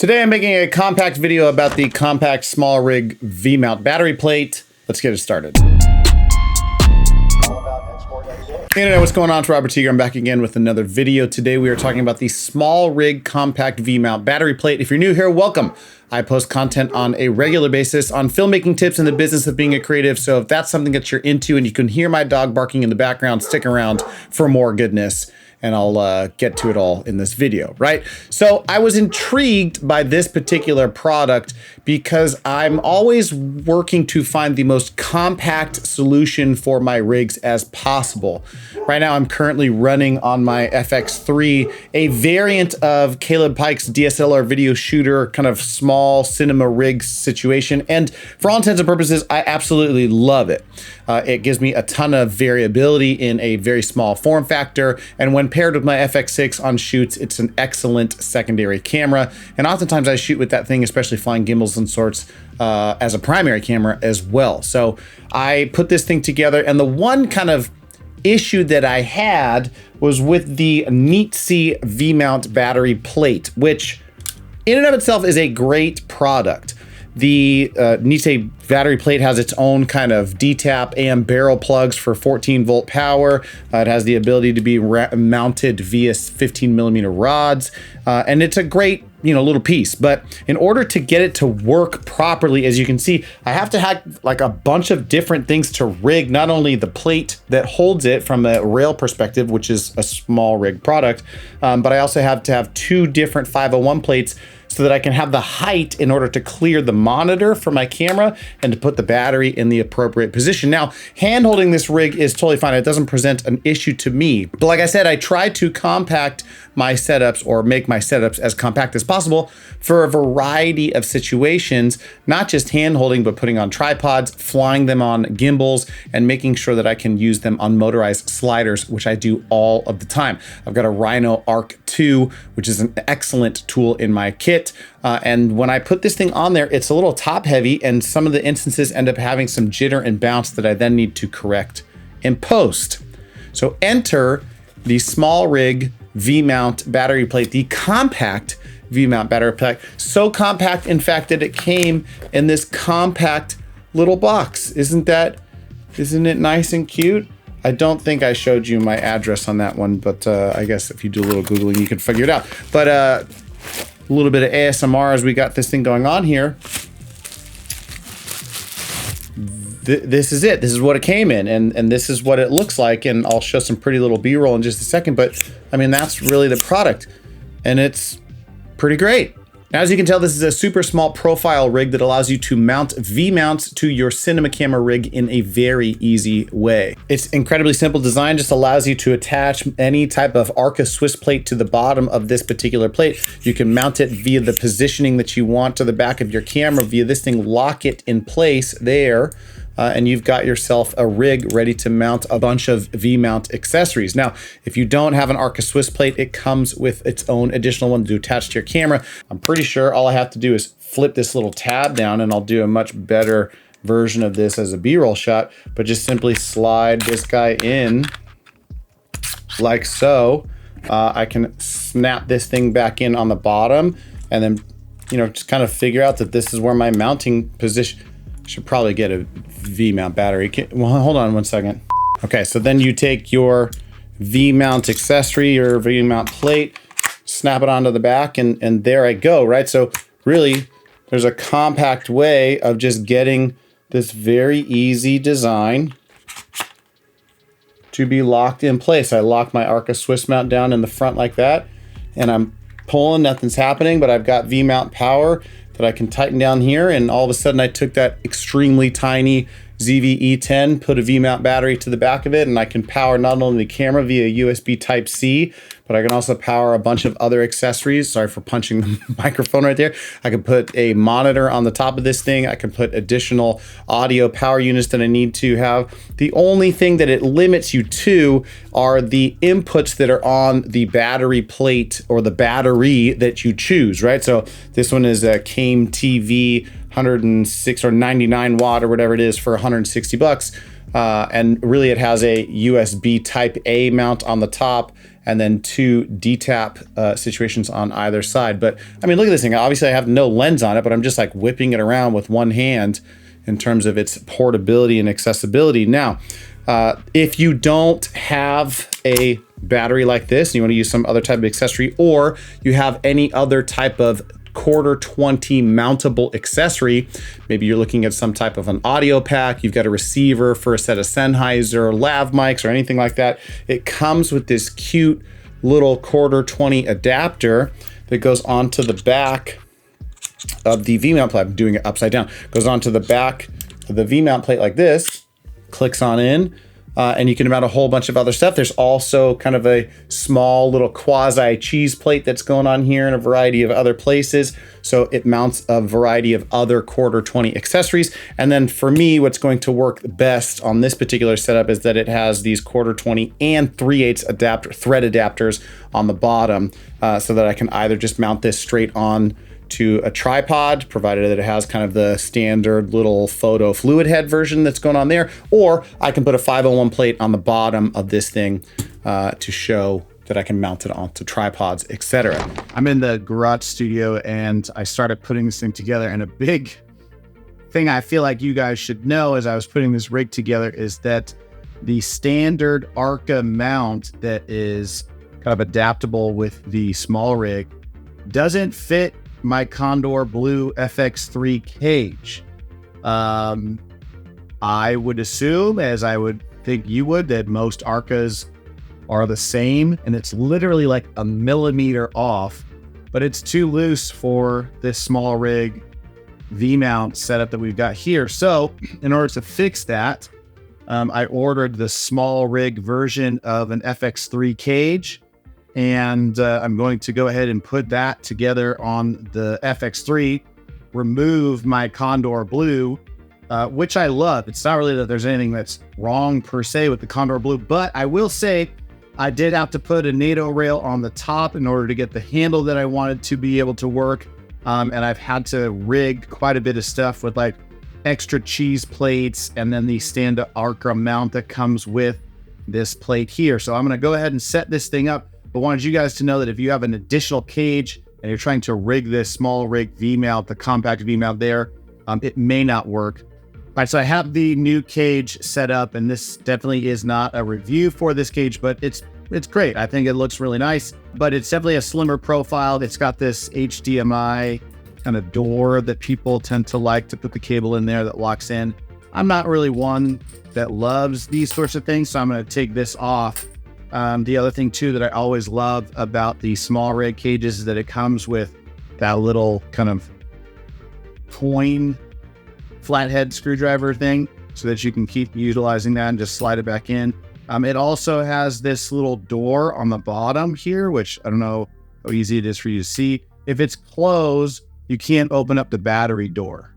Today I'm making a compact video about the compact small rig V-mount battery plate. Let's get it started. Internet, what's going on? It's Robert Teeger. I'm back again with another video. Today we are talking about the small rig compact V-mount battery plate. If you're new here, welcome. I post content on a regular basis on filmmaking tips and the business of being a creative. So if that's something that you're into and you can hear my dog barking in the background, stick around for more goodness. And I'll get to it all in this video, right? So I was intrigued by this particular product because I'm always working to find the most compact solution for my rigs as possible. Right now, I'm currently running on my FX3, a variant of Caleb Pike's DSLR video shooter, kind of small cinema rig situation. And for all intents and purposes, I absolutely love it. It gives me a ton of variability in a very small form factor. And when paired with my FX6 on shoots, it's an excellent secondary camera. And oftentimes I shoot with that thing, especially flying gimbals and sorts, as a primary camera as well. So I put this thing together, and the one kind of issue that I had was with the Neatsy V-mount battery plate, which in and of itself is a great product. The Neatsy battery plate has its own kind of D-tap and barrel plugs for 14 volt power. It has the ability to be mounted via 15 millimeter rods. And it's a great, little piece. But in order to get it to work properly, as you can see, I have to have like a bunch of different things to rig, not only the plate that holds it from a rail perspective, which is a small rig product, but I also have to have two different 501 plates so that I can have the height in order to clear the monitor for my camera and to put the battery in the appropriate position. Now, hand holding this rig is totally fine. It doesn't present an issue to me. But like I said, I try to compact my setups or make my setups as compact as possible for a variety of situations, not just hand holding, but putting on tripods, flying them on gimbals, and making sure that I can use them on motorized sliders, which I do all of the time. I've got a Rhino Arc 2, which is an excellent tool in my kit. And when I put this thing on there, it's a little top heavy, and some of the instances end up having some jitter and bounce that I then need to correct in post. So enter the small rig V-mount battery plate, the compact V-mount battery plate. So compact, in fact, that it came in this compact little box. Isn't it nice and cute? I don't think I showed you my address on that one, but I guess if you do a little Googling, you can figure it out. But a little bit of ASMR as we got this thing going on here. This is it. This is what it came in, and this is what it looks like. And I'll show some pretty little B-roll in just a second, but I mean, that's really the product, and it's pretty great. Now, as you can tell, this is a super small profile rig that allows you to mount V-mounts to your cinema camera rig in a very easy way. It's incredibly simple design, just allows you to attach any type of Arca Swiss plate to the bottom of this particular plate. You can mount it via the positioning that you want to the back of your camera via this thing, lock it in place there. And you've got yourself a rig ready to mount a bunch of V-mount accessories. Now, if you don't have an Arca Swiss plate, it comes with its own additional one to attach to your camera. I'm pretty sure all I have to do is flip this little tab down, and I'll do a much better version of this as a B-roll shot, but just simply slide this guy in like so. I can snap this thing back in on the bottom, and then, just kind of figure out that this is where my mounting position. Should probably get a V-mount battery. Well, hold on one second. Okay, so then you take your V-mount accessory, your V-mount plate, snap it onto the back, and there I go, right? So really, there's a compact way of just getting this very easy design to be locked in place. I lock my Arca Swiss mount down in the front like that, and I'm pulling, nothing's happening, but I've got V-mount power that I can tighten down here, and all of a sudden I took that extremely tiny ZV-E10, put a V-mount battery to the back of it, and I can power not only the camera via USB Type-C, but I can also power a bunch of other accessories. Sorry for punching the microphone right there. I can put a monitor on the top of this thing. I can put additional audio power units that I need to have. The only thing that it limits you to are the inputs that are on the battery plate or the battery that you choose, right? So this one is a Came TV 106 or 99 watt or whatever it is for 160 bucks. And really it has a USB Type A mount on the top and then 2 D-tap situations on either side. But I mean, look at this thing. Obviously I have no lens on it, but I'm just like whipping it around with one hand in terms of its portability and accessibility. Now, if you don't have a battery like this, and you want to use some other type of accessory, or you have any other type of quarter 20 mountable accessory, maybe you're looking at some type of an audio pack, you've got a receiver for a set of Sennheiser or lav mics or anything like that, it comes with this cute little quarter 20 adapter that goes onto the back of the V-mount plate. I'm doing it upside down. Goes onto the back of the V-mount plate like this, clicks on in, and you can mount a whole bunch of other stuff. There's also kind of a small little quasi cheese plate that's going on here in a variety of other places. So it mounts a variety of other quarter 20 accessories. And then for me, what's going to work best on this particular setup is that it has these quarter 20 and 3/8 thread adapters on the bottom, so that I can either just mount this straight on to a tripod, provided that it has kind of the standard little photo fluid head version that's going on there, or I can put a 501 plate on the bottom of this thing to show that I can mount it onto tripods, etc. I'm in the garage studio and I started putting this thing together, and a big thing I feel like you guys should know as I was putting this rig together is that the standard Arca mount that is kind of adaptable with the small rig doesn't fit my Condor Blue FX3 cage. I would assume, as I would think you would, that most Arcas are the same, and it's literally like a millimeter off, but it's too loose for this small rig V-mount setup that we've got here. So in order to fix that, I ordered the small rig version of an FX3 cage, and I'm going to go ahead and put that together on the FX3, remove my Condor Blue, which I love. It's not really that there's anything that's wrong per se with the Condor Blue, but I will say I did have to put a NATO rail on the top in order to get the handle that I wanted to be able to work. And I've had to rig quite a bit of stuff with like extra cheese plates and then the standard Arca mount that comes with this plate here. So I'm going to go ahead and set this thing up. But wanted you guys to know that if you have an additional cage and you're trying to rig this small rig V-mount, the compact V-mount there, it may not work. All right, so I have the new cage set up, and this definitely is not a review for this cage, but it's great. I think it looks really nice, but it's definitely a slimmer profile. It's got this HDMI kind of door that people tend to like to put the cable in there that locks in. I'm not really one that loves these sorts of things, so I'm going to take this off. The other thing too that I always love about the small rig cages is that it comes with that little kind of coin flathead screwdriver thing so that you can keep utilizing that and just slide it back in. It also has this little door on the bottom here, which I don't know how easy it is for you to see. If it's closed, you can't open up the battery door,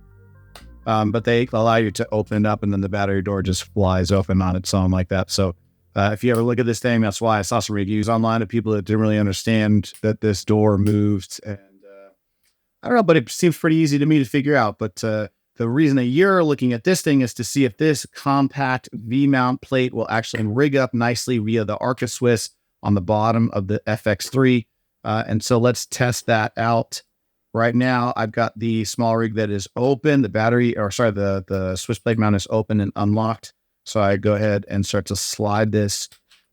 but they allow you to open it up and then the battery door just flies open on its own like that. So if you ever look at this thing, that's why I saw some reviews online of people that didn't really understand that this door moved. And I don't know, but it seems pretty easy to me to figure out. But the reason that you're looking at this thing is to see if this compact V-mount plate will actually rig up nicely via the Arca Swiss on the bottom of the FX3. And so let's test that out. Right now, I've got the small rig that is open. The Swiss plate mount is open and unlocked. So I go ahead and start to slide this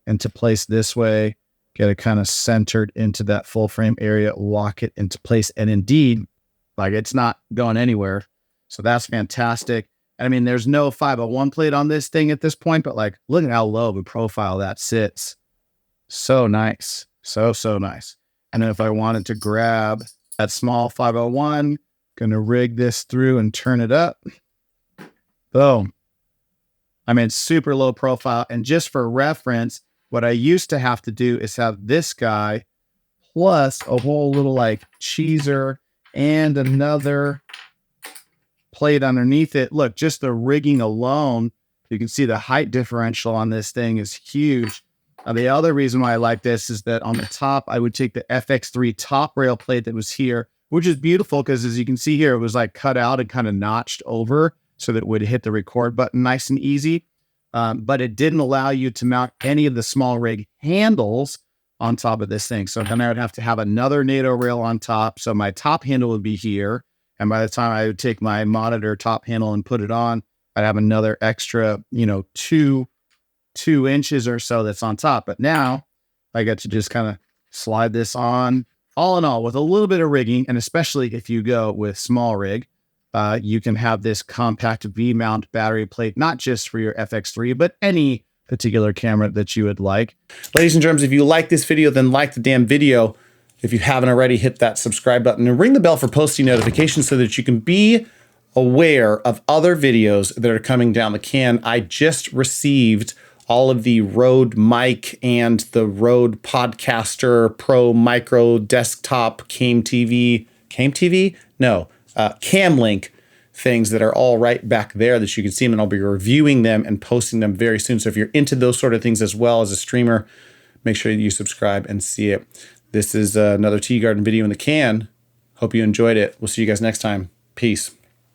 into place this way, get it kind of centered into that full frame area, lock it into place. And indeed, like it's not going anywhere. So that's fantastic. And I mean, there's no 501 plate on this thing at this point, but like, look at how low of a profile that sits. So nice. So nice. And then if I wanted to grab that small 501, gonna rig this through and turn it up. Boom. I mean, super low profile. And just for reference, what I used to have to do is have this guy plus a whole little like cheeser and another plate underneath it. Look, just the rigging alone, you can see the height differential on this thing is huge. The other reason why I like this is that on the top, I would take the FX3 top rail plate that was here, which is beautiful because as you can see here, it was like cut out and kind of notched over so that it would hit the record button nice and easy. But it didn't allow you to mount any of the small rig handles on top of this thing. So then I would have to have another NATO rail on top. So my top handle would be here. And by the time I would take my monitor top handle and put it on, I'd have another extra, 2 inches or so that's on top. But now I get to just kind of slide this on. All in all, with a little bit of rigging, and especially if you go with small rig, you can have this compact V-mount battery plate, not just for your FX3, but any particular camera that you would like. Ladies and germs, if you like this video, then like the damn video. If you haven't already, hit that subscribe button and ring the bell for posting notifications so that you can be aware of other videos that are coming down the can. I just received all of the Rode mic and the Rode Podcaster Pro Micro Desktop Cam Link things that are all right back there that you can see them, and I'll be reviewing them and posting them very soon. So if you're into those sort of things as well as a streamer, make sure you subscribe and see it. This is another Teegarden video in the can. Hope you enjoyed it. We'll see you guys next time. Peace.